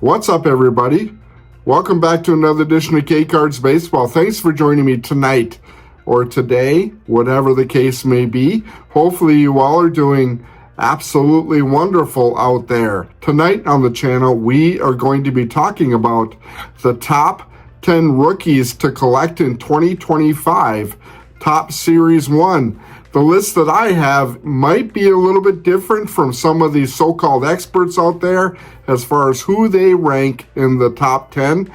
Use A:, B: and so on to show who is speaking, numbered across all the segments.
A: What's up, everybody? Welcome back to another edition of K-Cards Baseball. Thanks for joining me tonight or today, whatever the case may be. Hopefully you all are doing absolutely wonderful out there. Tonight on the channel, we are going to be talking about the top 10 rookies to collect in 2025, Topps Series 1. The list that I have might be a little bit different from some of these so-called experts out there as far as who they rank in the top 10.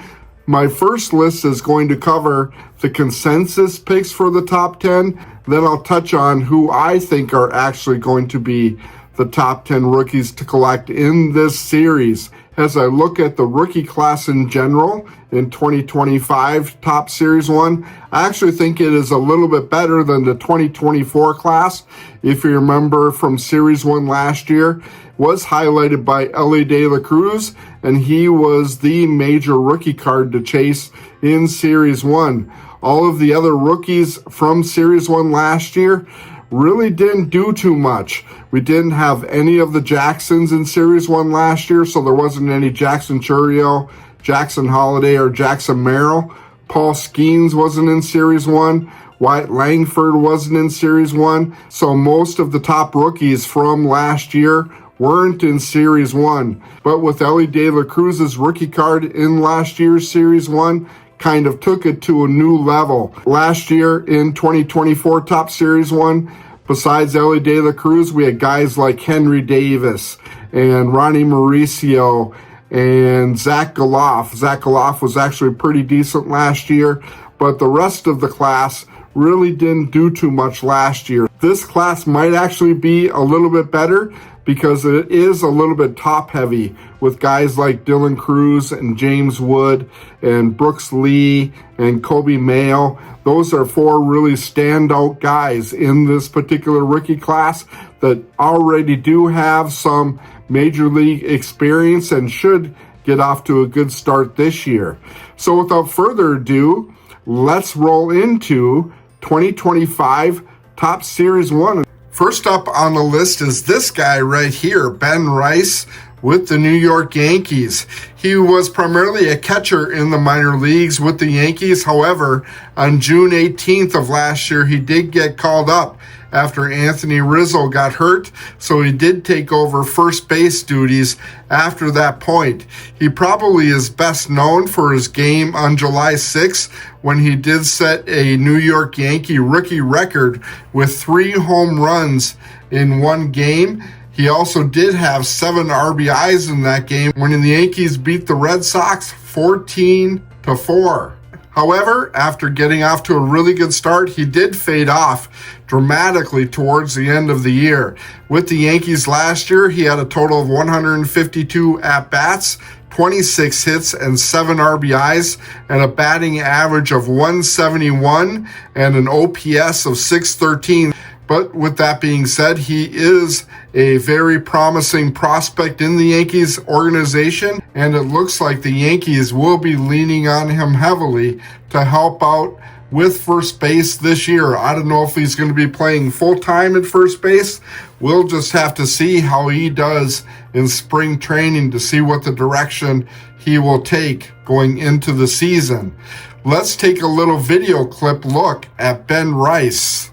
A: My first list is going to cover the consensus picks for the top 10. Then I'll touch on who I think are actually going to be the top 10 rookies to collect in this series. As I look at the rookie class in general in 2025 Topps Series 1, I actually think it is a little bit better than the 2024 class. If you remember from Series 1 last year, was highlighted by Elly De La Cruz, and he was the major rookie card to chase in Series 1. All of the other rookies from Series 1 last year really didn't do too much. We didn't have any of the Jacksons in Series 1 last year, so there wasn't any Jackson Chourio, Jackson Holiday, or Jackson Merrill. Paul Skeens wasn't in Series 1. Wyatt Langford wasn't in Series 1. So most of the top rookies from last year weren't in Series 1. But with Elly De La Cruz's rookie card in last year's Series 1, kind of took it to a new level. Last year in 2024 Topps Series 1, besides Elly De La Cruz, we had guys like Henry Davis and Ronnie Mauricio and Zach Galoff. Zach Galoff was actually pretty decent last year, but the rest of the class really didn't do too much last year. This class might actually be a little bit better because it is a little bit top heavy with guys like Dylan Cruz and James Wood and Brooks Lee and Coby Mayo. Those are four really standout guys in this particular rookie class that already do have some major league experience and should get off to a good start this year. So without further ado, let's roll into 2025 Topps Series 1. First up on the list is this guy right here, Ben Rice with the New York Yankees. He was primarily a catcher in the minor leagues with the Yankees. However, on June 18th of last year, he did get called up after Anthony Rizzo got hurt, so he did take over first base duties after that point. He probably is best known for his game on July 6th when he did set a New York Yankee rookie record with 3 home runs in one game. He also did have 7 RBIs in that game when the Yankees beat the Red Sox 14-4. However, after getting off to a really good start, he did fade off dramatically towards the end of the year. With the Yankees last year, he had a total of 152 at-bats, 26 hits, and 7 RBIs, and a batting average of 171 and an OPS of 613. But with that being said, he is a very promising prospect in the Yankees organization, and it looks like the Yankees will be leaning on him heavily to help out with first base this year. I don't know if he's going to be playing full-time at first base. We'll just have to see how he does in spring training to see what the direction he will take going into the season. Let's take a little video clip look at Ben Rice.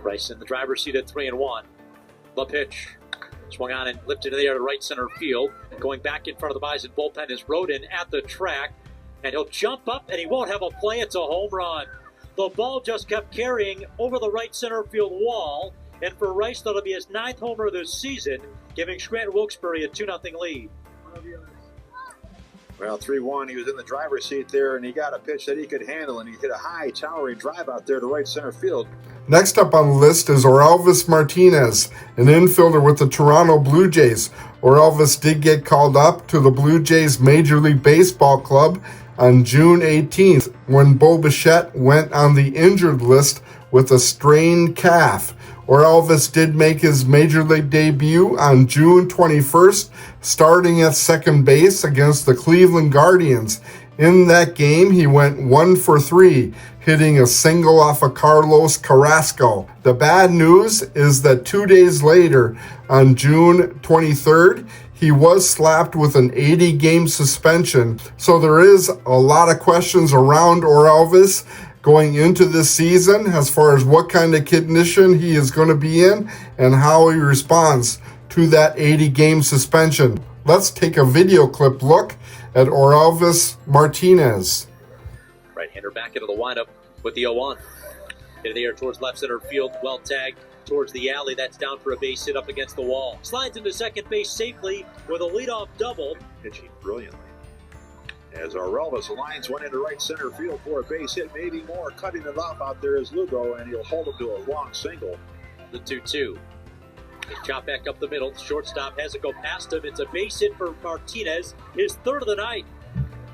B: Rice in the driver's seat at 3-1. The pitch. Swung on and lifted in the air to right center field. Going back in front of the Bison bullpen is Rodin at the track. And he'll jump up and he won't have a play. It's a home run. The ball just kept carrying over the right center field wall. And for Rice, that'll be his 9th homer of the season, giving Scranton Wilkes-Barre a 2-0 lead.
C: Well, 3-1, he was in the driver's seat there, and he got a pitch that he could handle, and he hit a high, towering drive out there to right center field.
A: Next up on the list is Orelvis Martinez, an infielder with the Toronto Blue Jays. Orelvis did get called up to the Blue Jays Major League Baseball Club on June 18th when Bo Bichette went on the injured list with a strained calf. Orelvis did make his Major League debut on June 21st, starting at second base against the Cleveland Guardians. In that game, he went 1 for 3, hitting a single off of Carlos Carrasco. The bad news is that 2 days later, on June 23rd, he was slapped with an 80-game suspension. So there is a lot of questions around Orelvis going into this season as far as what kind of condition he is going to be in and how he responds to that 80-game suspension. Let's take a video clip look at Orelvis Martinez.
B: Right-hander back into the windup with the 0-1. Into the air towards left center field, well tagged towards the alley. That's down for a base hit up against the wall. Slides into second base safely with a leadoff double.
C: Pitching brilliantly. As Orelvis lines one into right center field for a base hit, maybe more. Cutting it off out there is Lugo, and he'll hold him to a long single.
B: The 2-2. They chop back up the middle. Shortstop has it go past him. It's a base hit for Martinez, his third of the night.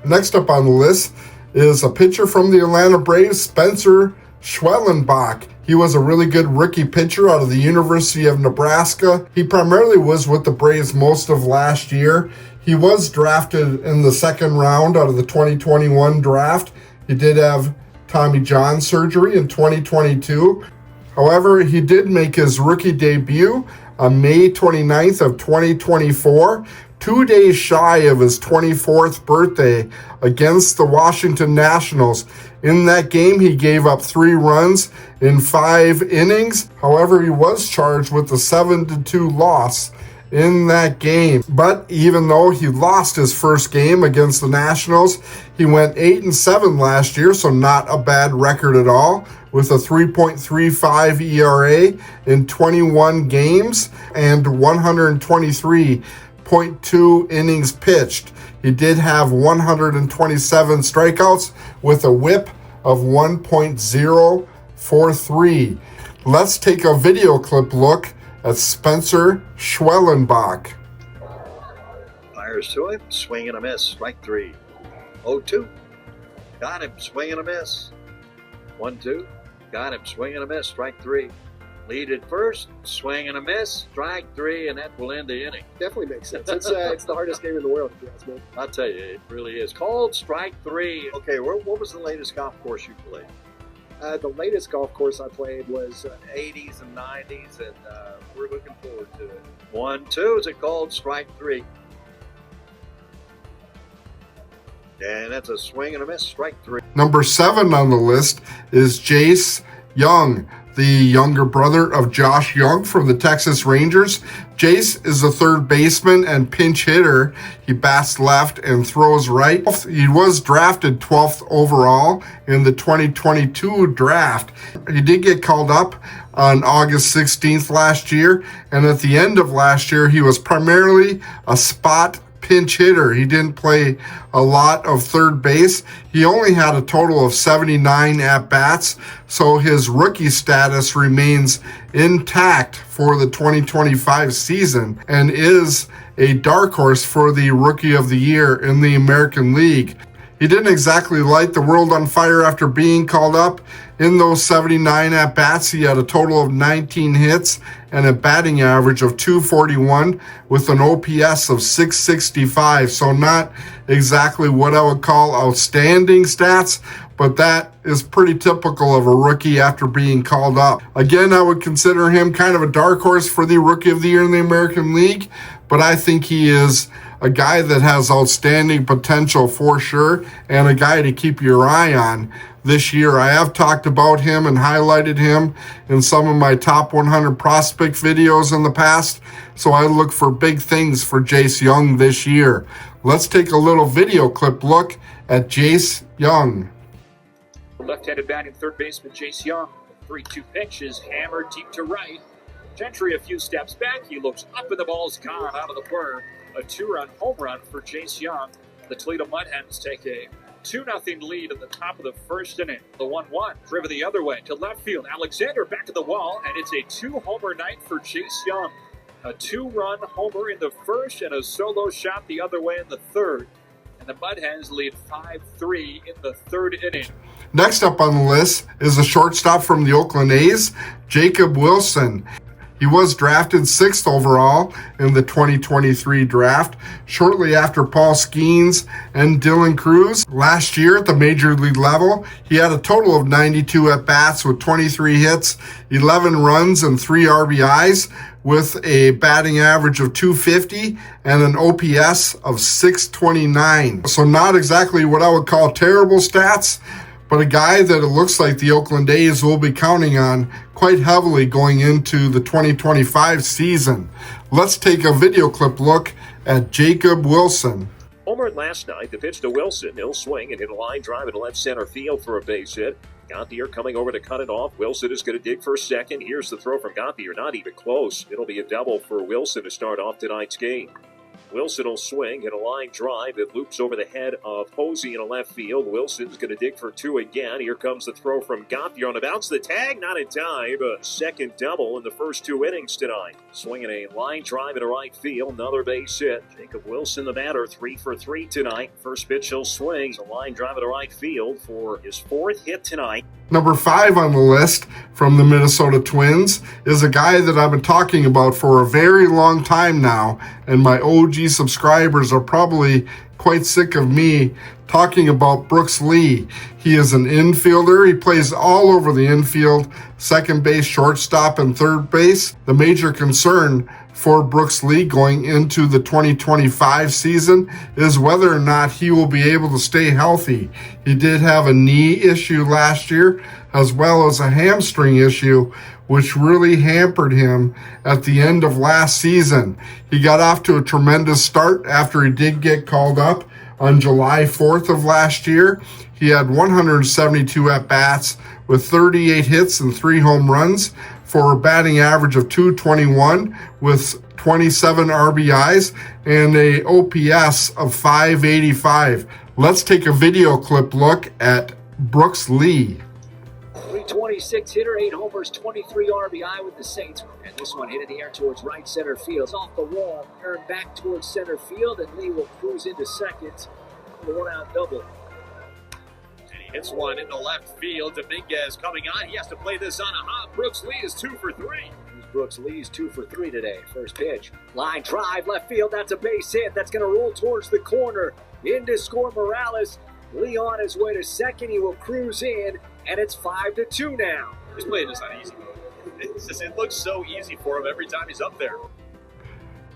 A: Next up on the list is a pitcher from the Atlanta Braves, Spencer Schwellenbach. He was a really good rookie pitcher out of the University of Nebraska. He primarily was with the Braves most of last year. He was drafted in the second round out of the 2021 draft. He did have Tommy John surgery in 2022. However, he did make his rookie debut on May 29th of 2024, 2 days shy of his 24th birthday against the Washington Nationals. In that game, he gave up 3 runs in 5 innings. However, he was charged with a 7-2 loss in that game. But even though he lost his first game against the Nationals, he went 8-7 last year, so not a bad record at all, with a 3.35 ERA in 21 games and 123.2 innings pitched. He did have 127 strikeouts with a whip of 1.043. Let's take a video clip look at Spencer Schwellenbach.
C: Fires to him, swing and a miss, strike 3. 0-2, got him, swing and a miss. 1-2, got him, swing and a miss, strike 3. Lead at first, swing and a miss, strike 3, and that will end the inning.
D: Definitely makes sense. It's the hardest game in the world, if you ask me.
C: I'll tell you, it really is. Called strike 3. Okay, what was the latest golf course you played?
D: The latest golf course I played was
E: 80s and 90s, and we're looking forward to it.
C: 1-2 is a called strike 3. And that's a swing and a miss, strike 3.
A: Number 7 on the list is Jace Jung, the younger brother of Josh Jung from the Texas Rangers. Jace is a third baseman and pinch hitter. He bats left and throws right. He was drafted 12th overall in the 2022 draft. He did get called up on August 16th last year, and at the end of last year, he was primarily a spot pinch hitter. He didn't play a lot of third base. He only had a total of 79 at-bats, so his rookie status remains intact for the 2025 season and is a dark horse for the Rookie of the Year in the American League. He didn't exactly light the world on fire after being called up. In those 79 at-bats, he had a total of 19 hits and a batting average of .241 with an OPS of .665. So not exactly what I would call outstanding stats, but that is pretty typical of a rookie after being called up. Again, I would consider him kind of a dark horse for the Rookie of the Year in the American League, but I think he is a guy that has outstanding potential for sure, and a guy to keep your eye on this year. I have talked about him and highlighted him in some of my top 100 prospect videos in the past, so I look for big things for Jace Jung this year. Let's take a little video clip look at Jace Jung.
F: Left-handed batting third baseman Jace Jung. 3-2 pitch is hammered deep to right. Gentry a few steps back. He looks up and the ball's gone out of the berm. A 2-run home run for Jace Jung. The Toledo Mudhens take a 2-0 lead in the top of the first inning. The 1-1 driven the other way to left field. Alexander back at the wall, and it's a 2-homer night for Jace Jung. A 2-run homer in the first and a solo shot the other way in the third. And the Mudhens lead 5-3 in the third inning.
A: Next up on the list is a shortstop from the Oakland A's, Jacob Wilson. He was drafted 6th overall in the 2023 draft, shortly after Paul Skeens and Dylan Cruz. Last year at the major league level, he had a total of 92 at-bats with 23 hits, 11 runs, and 3 RBIs, with a batting average of .250 and an OPS of .629. So not exactly what I would call terrible stats, but a guy that it looks like the Oakland A's will be counting on quite heavily going into the 2025 season. Let's take a video clip look at Jacob Wilson.
G: Homered last night, the pitch to Wilson. He'll swing and hit a line drive into left center field for a base hit. Gauthier coming over to cut it off. Wilson is going to dig for second. Here's the throw from Gauthier, not even close. It'll be a double for Wilson to start off tonight's game. Wilson will swing and a line drive that loops over the head of Posey in a left field. Wilson's going to dig for 2 again. Here comes the throw from Gauthier on the bounce. The tag, not in time. A second double in the first 2 innings tonight. Swinging a line drive into right field. Another base hit. Jacob Wilson, the batter, 3 for 3 tonight. First pitch he'll swing. A line drive into right field for his 4th hit tonight.
A: Number 5 on the list from the Minnesota Twins is a guy that I've been talking about for a very long time now, and my OG subscribers are probably quite sick of me talking about Brooks Lee. He is an infielder. He plays all over the infield, second base, shortstop, and third base. The major concern for Brooks Lee going into the 2025 season is whether or not he will be able to stay healthy. He did have a knee issue last year, as well as a hamstring issue, which really hampered him at the end of last season. He got off to a tremendous start after he did get called up on July 4th of last year. He had 172 at-bats with 38 hits and 3 home runs for a batting average of .221 with 27 RBIs and a OPS of .585. Let's take a video clip look at Brooks Lee.
H: 326 hitter, 8 homers, 23 RBI with the Saints. And this one hit in the air towards right center field. It's off the wall, turned back towards center field, and Lee will cruise into second. A 1-out double.
B: And he hits one into left field. Dominguez coming on. He has to play this on a hop. Brooks Lee is 2 for 3.
H: Brooks Lee's 2 for 3 today. First pitch. Line drive, left field. That's a base hit. That's going to roll towards the corner. In to score Morales. Lee on his way to second. He will cruise in, and it's 5-2 now.
B: He's playing this on easy. It looks so easy for him every time he's up there.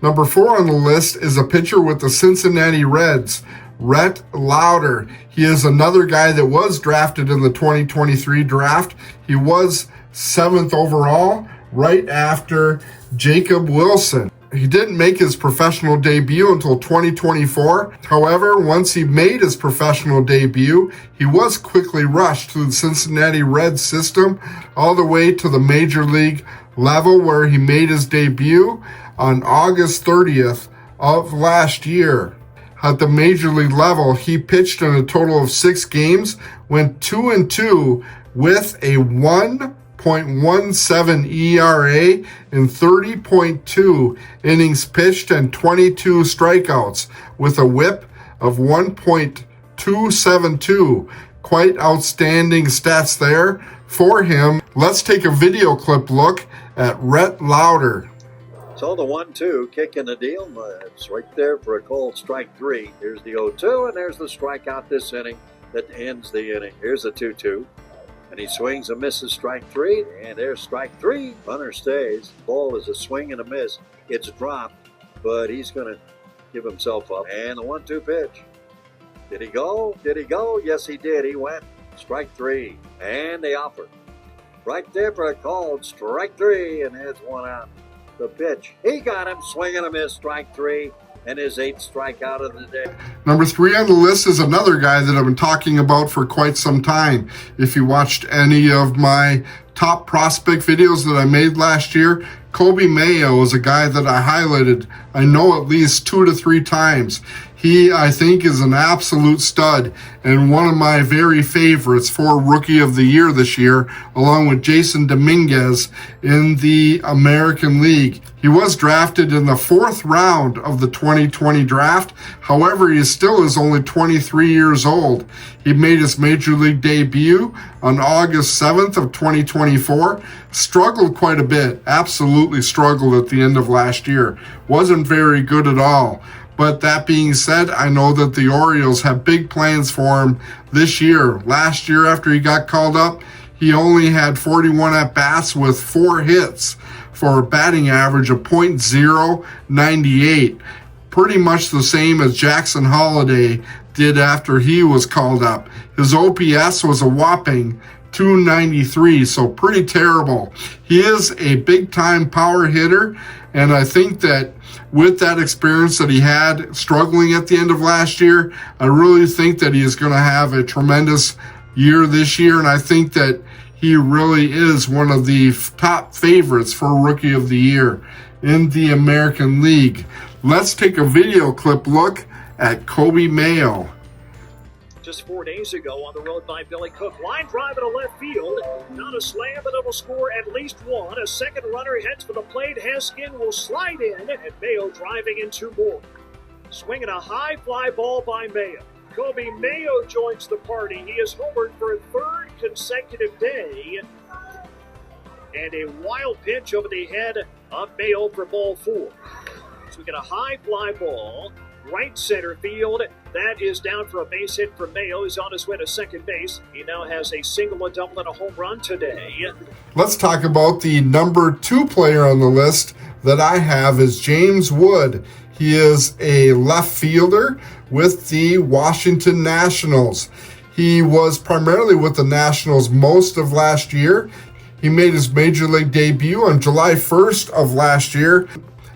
A: Number 4 on the list is a pitcher with the Cincinnati Reds, Rhett Lowder. He is another guy that was drafted in the 2023 draft. He was 7th overall, right after Jacob Wilson. He didn't make his professional debut until 2024. However, once he made his professional debut, he was quickly rushed through the Cincinnati Reds system all the way to the major league level, where he made his debut on August 30th of last year. At the major league level, he pitched in a total of 6 games, went 2-2 with a 1.17 ERA in 30.2 innings pitched and 22 strikeouts with a whip of 1.272. Quite outstanding stats there for him. Let's take a video clip look at Rhett Lowder.
C: So the 1-2 kick in the deal. It's right there for a called strike 3. Here's the 0-2, and there's the strikeout this inning that ends the inning. Here's the 2-2. And he swings and misses strike 3, and there's strike 3. Runner stays. Ball is a swing and a miss. It's dropped, but he's going to give himself up. And the 1-2 pitch. Did he go? Did he go? Yes, he did. He went. Strike 3. And they offer. Right there for a called strike 3, and there's 1 out. The pitch. He got him. Swing and a miss. Strike 3. And his 8th strikeout of the day.
A: Number 3 on the list is another guy that I've been talking about for quite some time. If you watched any of my top prospect videos that I made last year, Coby Mayo is a guy that I highlighted, I know, at least 2 to 3 times. He, I think, is an absolute stud and one of my very favorites for Rookie of the Year this year, along with Jason Dominguez in the American League. He was drafted in the 4th round of the 2020 draft. However, he still is only 23 years old. He made his major league debut on August 7th of 2024. Struggled quite a bit, absolutely struggled at the end of last year. Wasn't very good at all. But that being said, I know that the Orioles have big plans for him this year. Last year, after he got called up, he only had 41 at-bats with 4 hits for a batting average of .098. Pretty much the same as Jackson Holliday did after he was called up. His OPS was a whopping .293, so pretty terrible. He is a big-time power hitter, and I think that with that experience that he had struggling at the end of last year, I really think that he is going to have a tremendous year this year, and I think that he really is one of the top favorites for Rookie of the Year in the American League. Let's take a video clip look at Coby Mayo.
H: Just 4 days ago on the road by Billy Cook. Line drive into left field. Not a slam, but it will score at least one. A second runner heads for the plate. Heskin will slide in, and Mayo driving in 2 more. Swinging a high fly ball by Mayo. Coby Mayo joins the party. He is homered for a 3rd consecutive day. And a wild pitch over the head of Mayo for ball 4. So we get a high fly ball, right center field. That is down for a base hit for Mayo. He's on his way to second base. He now has a single, a double, and a home run today.
A: Let's talk about the number 2 player on the list that I have is James Wood. He is a left fielder with the Washington Nationals. He was primarily with the Nationals most of last year. He made his major league debut on July 1st of last year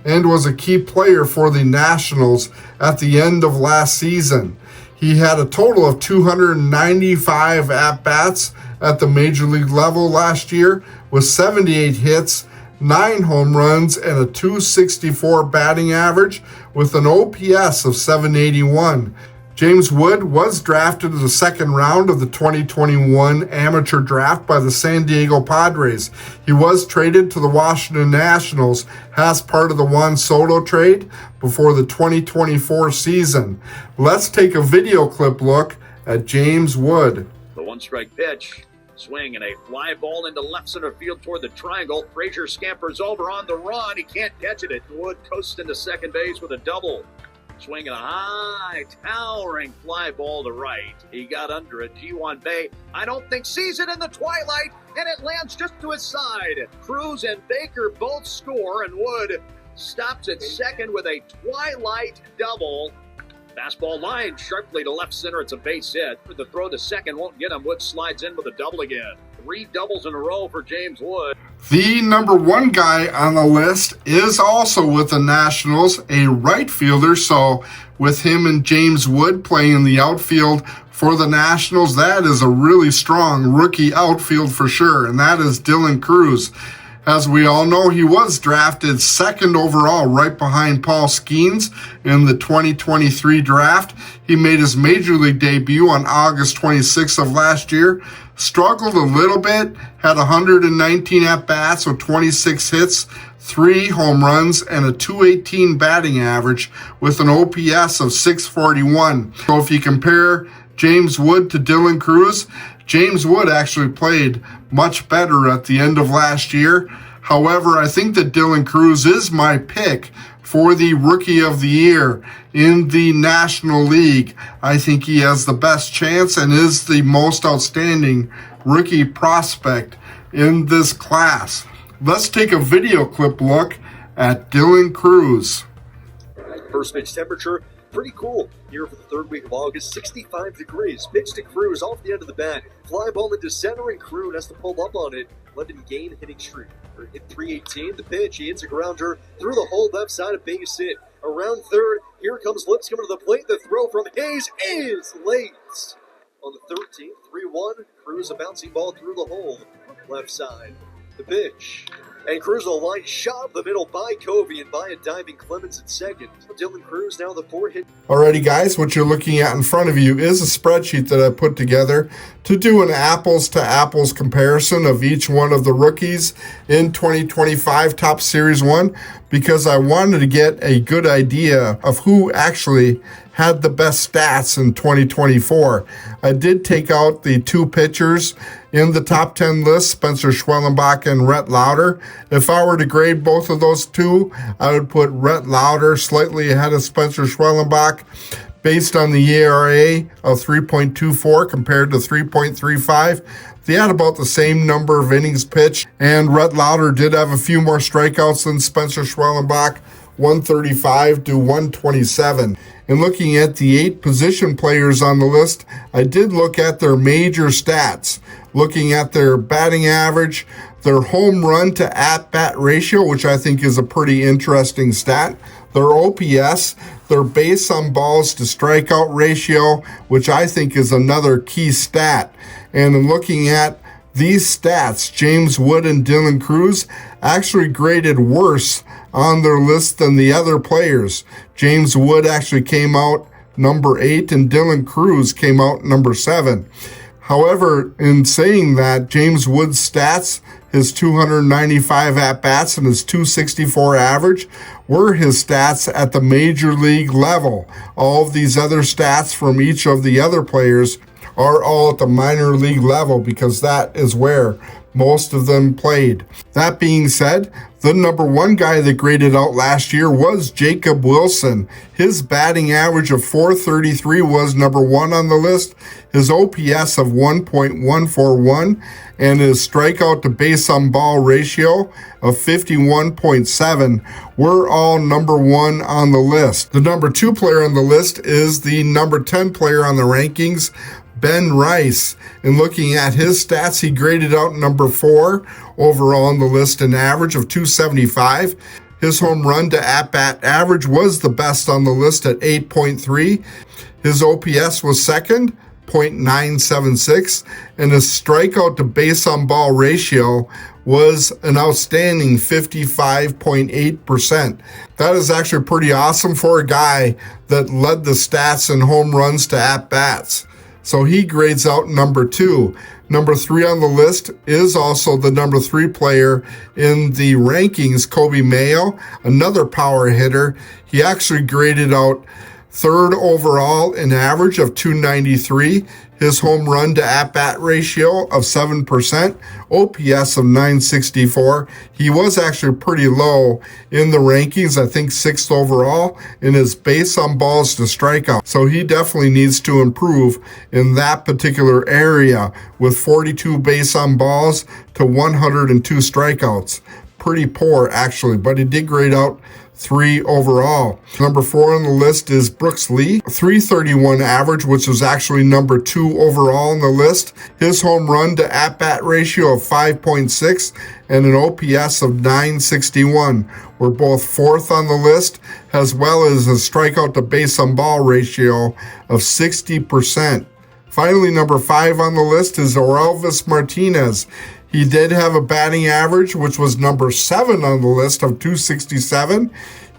A: and was a key player for the Nationals at the end of last season. He had a total of 295 at-bats at the major league level last year with 78 hits, 9 home runs, and a .264 batting average with an OPS of .781. James Wood was drafted in the 2nd round of the 2021 amateur draft by the San Diego Padres. He was traded to the Washington Nationals as part of the Juan Soto trade before the 2024 season. Let's take a video clip look at James Wood.
C: The 1-strike pitch. Swing and a fly ball into left center field toward the triangle. Frazier scampers over on the run. He can't catch it. Wood coasts into second base with a double. Swing and a high, towering fly ball to right. He got under it. G1 Bay, I don't think, sees it in the twilight, and it lands just to his side. Cruz and Baker both score, and Wood stops at second with a twilight double. Fastball line sharply to left center. It's a base hit. The throw to second won't get him. Wood slides in with a double again. 3 doubles in a row for James Wood.
A: The number 1 guy on the list is also with the Nationals, a right fielder. So with him and James Wood playing in the outfield for the Nationals, that is a really strong rookie outfield for sure, and that is Dylan Cruz. As we all know, he was drafted 2nd overall, right behind Paul Skeens in the 2023 draft. He made his major league debut on August 26th of last year. Struggled a little bit, had 119 at-bats with 26 hits, 3 home runs, and a .218 batting average with an OPS of .641. So if you compare James Wood to Dylan Cruz, James Wood actually played much better at the end of last year. However, I think that Dylan Cruz is my pick for the Rookie of the Year in the National League. I think he has the best chance and is the most outstanding rookie prospect in this class. Let's take a video clip look at Dylan Cruz.
I: First pitch temperature, pretty cool here for the 3rd week of August. 65 degrees. Pitch to Cruz off the end of the bat. Fly ball into center, and Cruz has to pull up on it. Let him gain hitting streak. Hit 318. The pitch, he hits a grounder through the hole left side, of base hit. Around third, here comes Lipscomb to the plate. The throw from Hayes is late. On the 13th, 3-1. Cruz a bouncing ball through the hole left side. The pitch. And Cruz on the line, shot up the middle by Coby and by a diving Clemens at second. Dylan Cruz now the 4-hit.
A: Alrighty guys, what you're looking at in front of you is a spreadsheet that I put together to do an apples to apples comparison of each one of the rookies in 2025 Topps Series 1, because I wanted to get a good idea of who actually had the best stats in 2024. I did take out the two pitchers in the top 10 list, Spencer Schwellenbach and Rhett Lowder. If I were to grade both of those two, I would put Rhett Lowder slightly ahead of Spencer Schwellenbach based on the ERA of 3.24 compared to 3.35. They had about the same number of innings pitched, and Rhett Lowder did have a few more strikeouts than Spencer Schwellenbach, 135 to 127. And looking at the 8 position players on the list, I did look at their major stats, looking at their batting average, their home run to at-bat ratio, which I think is a pretty interesting stat, their OPS, their base on balls to strikeout ratio, which I think is another key stat. And in looking at these stats, James Wood and Dylan Cruz actually graded worse on their list than the other players. James Wood actually came out number 8 and Dylan Cruz came out number 7. However, in saying that, James Wood's stats, his 295 at-bats and his 264 average, were his stats at the major league level. All of these other stats from each of the other players are all at the minor league level because that is where most of them played. That being said, the number 1 guy that graded out last year was Jacob Wilson. His batting average of .433 was number 1 on the list. His OPS of 1.141 and his strikeout to base on ball ratio of 51.7 were all number 1 on the list. The number 2 player on the list is the number 10 player on the rankings, Ben Rice. In looking at his stats, he graded out number 4 overall on the list, an average of 275. His home run to at-bat average was the best on the list at 8.3. His OPS was second, .976, and his strikeout to base on ball ratio was an outstanding 55.8%. That is actually pretty awesome for a guy that led the stats in home runs to at-bats. So he grades out number 2. Number 3 on the list is also the number 3 player in the rankings, Coby Mayo, another power hitter. He actually graded out 3rd overall, an average of 293. His home run to at-bat ratio of 7%, OPS of 964. He was actually pretty low in the rankings, I think 6th overall, in his base on balls to strikeout. So he definitely needs to improve in that particular area with 42 base on balls to 102 strikeouts. Pretty poor actually, but he did grade out 3 overall. Number 4 on the list is Brooks Lee, 331 average, which was actually number 2 overall on the list. His home run to at-bat ratio of 5.6 and an OPS of 961 were both 4th on the list, as well as a strikeout to base on ball ratio of 60%. Finally, number 5 on the list is Orelvis Martinez. He did have a batting average, which was number 7 on the list of 267.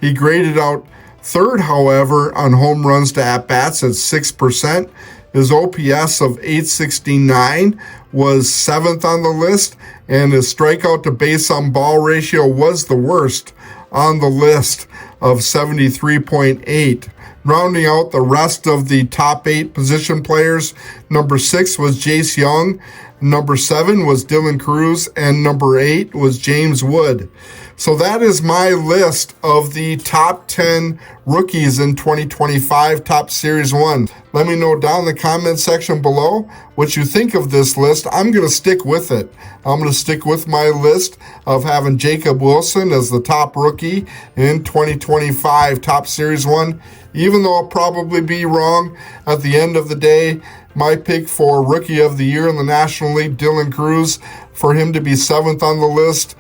A: He graded out 3rd, however, on home runs to at-bats at 6%. His OPS of 869 was 7th on the list, and his strikeout to base on ball ratio was the worst on the list of 73.8. Rounding out the rest of the top 8 position players, number 6 was Jace Jung, number 7 was Dylan Cruz, and number 8 was James Wood. So that is my list of the top 10 rookies in 2025 Topps Series 1. Let me know down in the comment section below what you think of this list. I'm going to stick with it. I'm going to stick with my list of having Jacob Wilson as the top rookie in 2025 Topps Series 1. Even though I'll probably be wrong at the end of the day, my pick for Rookie of the Year in the National League, Dylan Cruz, for him to be 7th on the list.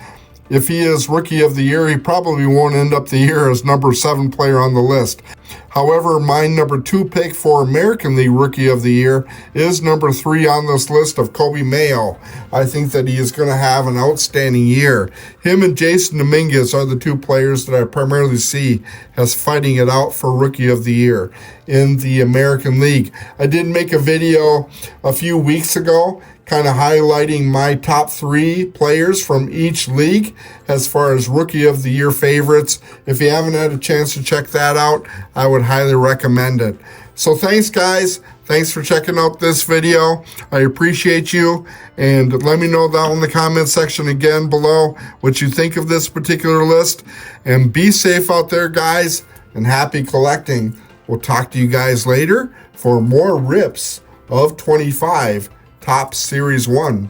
A: If he is Rookie of the Year, he probably won't end up the year as number 7 player on the list. However, my number 2 pick for American League Rookie of the Year is number 3 on this list of Coby Mayo. I think that he is going to have an outstanding year. Him and Jason Dominguez are the 2 players that I primarily see as fighting it out for Rookie of the Year in the American League. I did make a video a few weeks ago kind of highlighting my top 3 players from each league as far as Rookie of the Year favorites. If you haven't had a chance to check that out, I would highly recommend it. So thanks, guys. Thanks for checking out this video. I appreciate you. And let me know down in the comment section again below what you think of this particular list. And be safe out there, guys, and happy collecting. We'll talk to you guys later for more rips of 25 TOPPS Series 1.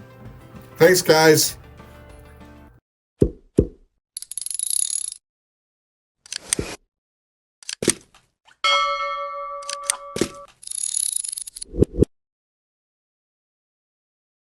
A: Thanks, guys.